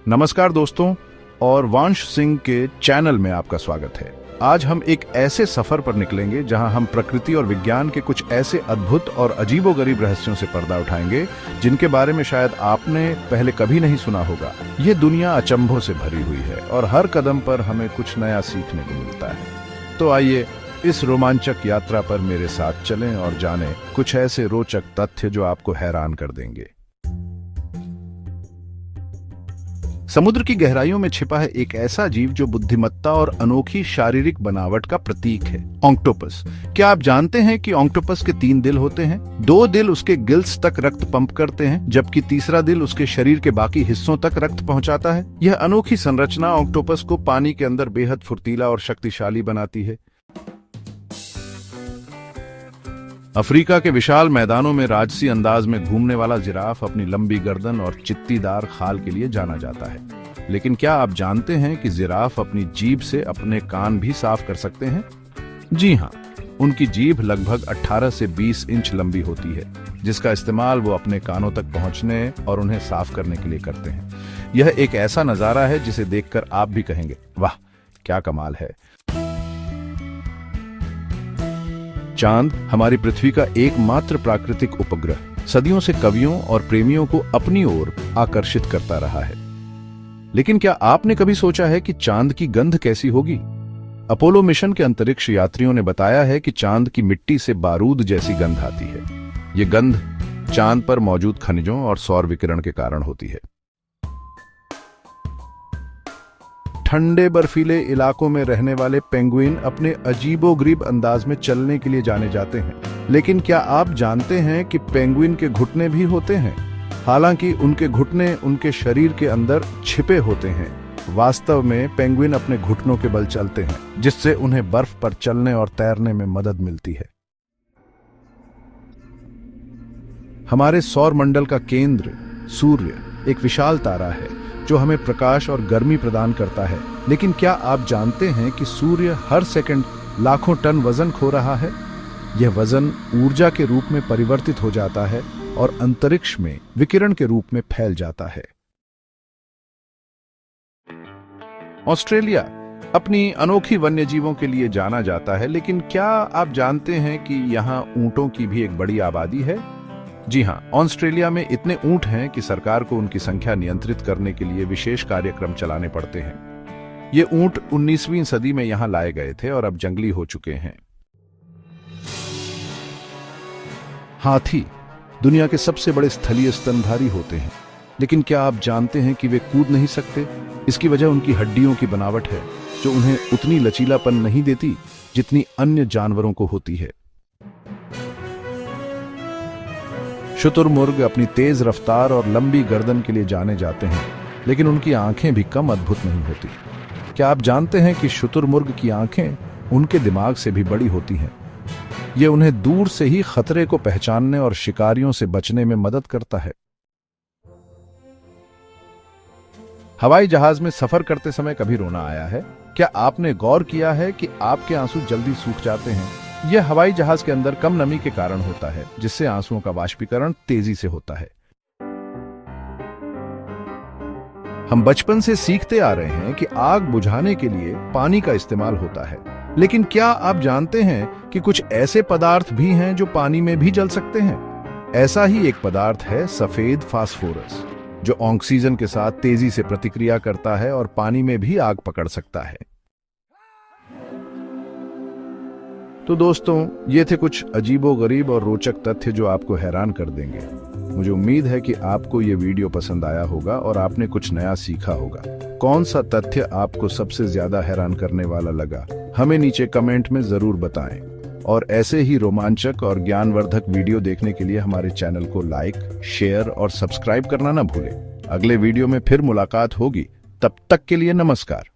नमस्कार दोस्तों, और वांश सिंह के चैनल में आपका स्वागत है। आज हम एक ऐसे सफर पर निकलेंगे जहां हम प्रकृति और विज्ञान के कुछ ऐसे अद्भुत और अजीबोगरीब रहस्यों से पर्दा उठाएंगे जिनके बारे में शायद आपने पहले कभी नहीं सुना होगा। ये दुनिया अचंभों से भरी हुई है और हर कदम पर हमें कुछ नया सीखने को मिलता है। तो आइए इस रोमांचक यात्रा पर मेरे साथ चलें और जानें कुछ ऐसे रोचक तथ्य जो आपको हैरान कर देंगे। समुद्र की गहराइयों में छिपा है एक ऐसा जीव जो बुद्धिमत्ता और अनोखी शारीरिक बनावट का प्रतीक है, ऑक्टोपस। क्या आप जानते हैं कि ऑक्टोपस के 3 दिल होते हैं? 2 दिल उसके गिल्स तक रक्त पंप करते हैं, जबकि तीसरा दिल उसके शरीर के बाकी हिस्सों तक रक्त पहुंचाता है। यह अनोखी संरचना ऑक्टोपस को पानी के अंदर बेहद फुर्तीला और शक्तिशाली बनाती है। अफ्रीका के विशाल मैदानों में राजसी अंदाज में घूमने वाला जिराफ अपनी लंबी गर्दन और चित्तीदार खाल के लिए जाना जाता है। लेकिन क्या आप जानते हैं कि जिराफ अपनी जीभ से अपने कान भी साफ कर सकते हैं? जी हाँ, उनकी जीभ लगभग 18 से 20 इंच लंबी होती है, जिसका इस्तेमाल वो अपने कानों तक पहुंचने और उन्हें साफ करने के लिए करते हैं। यह एक ऐसा नजारा है जिसे देखकर आप भी कहेंगे, वाह क्या कमाल है। चांद हमारी पृथ्वी का एकमात्र प्राकृतिक उपग्रह सदियों से कवियों और प्रेमियों को अपनी ओर आकर्षित करता रहा है। लेकिन क्या आपने कभी सोचा है कि चांद की गंध कैसी होगी? अपोलो मिशन के अंतरिक्ष यात्रियों ने बताया है कि चांद की मिट्टी से बारूद जैसी गंध आती है। ये गंध चांद पर मौजूद खनिजों और सौर विकिरण के कारण होती है। ठंडे बर्फीले इलाकों में रहने वाले पेंगुइन अपने अजीबोगरीब अंदाज में चलने के लिए जाने जाते हैं। लेकिन क्या आप जानते हैं कि पेंगुइन के घुटने भी होते हैं? हालांकि उनके घुटने उनके शरीर के अंदर छिपे होते हैं। वास्तव में पेंगुइन अपने घुटनों के बल चलते हैं, जिससे उन्हें बर्फ पर चलने और तैरने में मदद मिलती है। हमारे सौर मंडल का केंद्र सूर्य एक विशाल तारा है जो हमें प्रकाश और गर्मी प्रदान करता है। लेकिन क्या आप जानते हैं कि सूर्य हर सेकंड लाखों टन वजन खो रहा है? यह वजन ऊर्जा के रूप में परिवर्तित हो जाता है और अंतरिक्ष में विकिरण के रूप में फैल जाता है। ऑस्ट्रेलिया अपनी अनोखी वन्यजीवों के लिए जाना जाता है, लेकिन क्या आप जानते हैं कि यहाँ ऊंटों की भी एक बड़ी आबादी है? जी हाँ, ऑस्ट्रेलिया में इतने ऊंट हैं कि सरकार को उनकी संख्या नियंत्रित करने के लिए विशेष कार्यक्रम चलाने पड़ते हैं। ये ऊंट 19वीं सदी में यहां लाए गए थे और अब जंगली हो चुके हैं। हाथी दुनिया के सबसे बड़े स्थलीय स्तनधारी होते हैं, लेकिन क्या आप जानते हैं कि वे कूद नहीं सकते? इसकी वजह उनकी हड्डियों की बनावट है, जो उन्हें उतनी लचीलापन नहीं देती जितनी अन्य जानवरों को होती है। शुतुरमुर्ग अपनी तेज रफ्तार और लंबी गर्दन के लिए जाने जाते हैं, लेकिन उनकी आंखें भी कम अद्भुत नहीं होती। क्या आप जानते हैं कि शुतुरमुर्ग की आंखें उनके दिमाग से भी बड़ी होती हैं? ये उन्हें दूर से ही खतरे को पहचानने और शिकारियों से बचने में मदद करता है। हवाई जहाज में सफर करते समय कभी रोना आया है? क्या आपने गौर किया है कि आपके आंसू जल्दी सूख जाते हैं? यह हवाई जहाज के अंदर कम नमी के कारण होता है, जिससे आंसुओं का वाष्पीकरण तेजी से होता है। हम बचपन से सीखते आ रहे हैं कि आग बुझाने के लिए पानी का इस्तेमाल होता है, लेकिन क्या आप जानते हैं कि कुछ ऐसे पदार्थ भी हैं जो पानी में भी जल सकते हैं? ऐसा ही एक पदार्थ है सफेद फास्फोरस, जो ऑक्सीजन के साथ तेजी से प्रतिक्रिया करता है और पानी में भी आग पकड़ सकता है। तो दोस्तों, ये थे कुछ अजीबोगरीब और रोचक तथ्य जो आपको हैरान कर देंगे। मुझे उम्मीद है कि आपको ये वीडियो पसंद आया होगा और आपने कुछ नया सीखा होगा। कौन सा तथ्य आपको सबसे ज्यादा हैरान करने वाला लगा, हमें नीचे कमेंट में जरूर बताएं। और ऐसे ही रोमांचक और ज्ञानवर्धक वीडियो देखने के लिए हमारे चैनल को लाइक, शेयर और सब्सक्राइब करना ना भूलें। अगले वीडियो में फिर मुलाकात होगी, तब तक के लिए नमस्कार।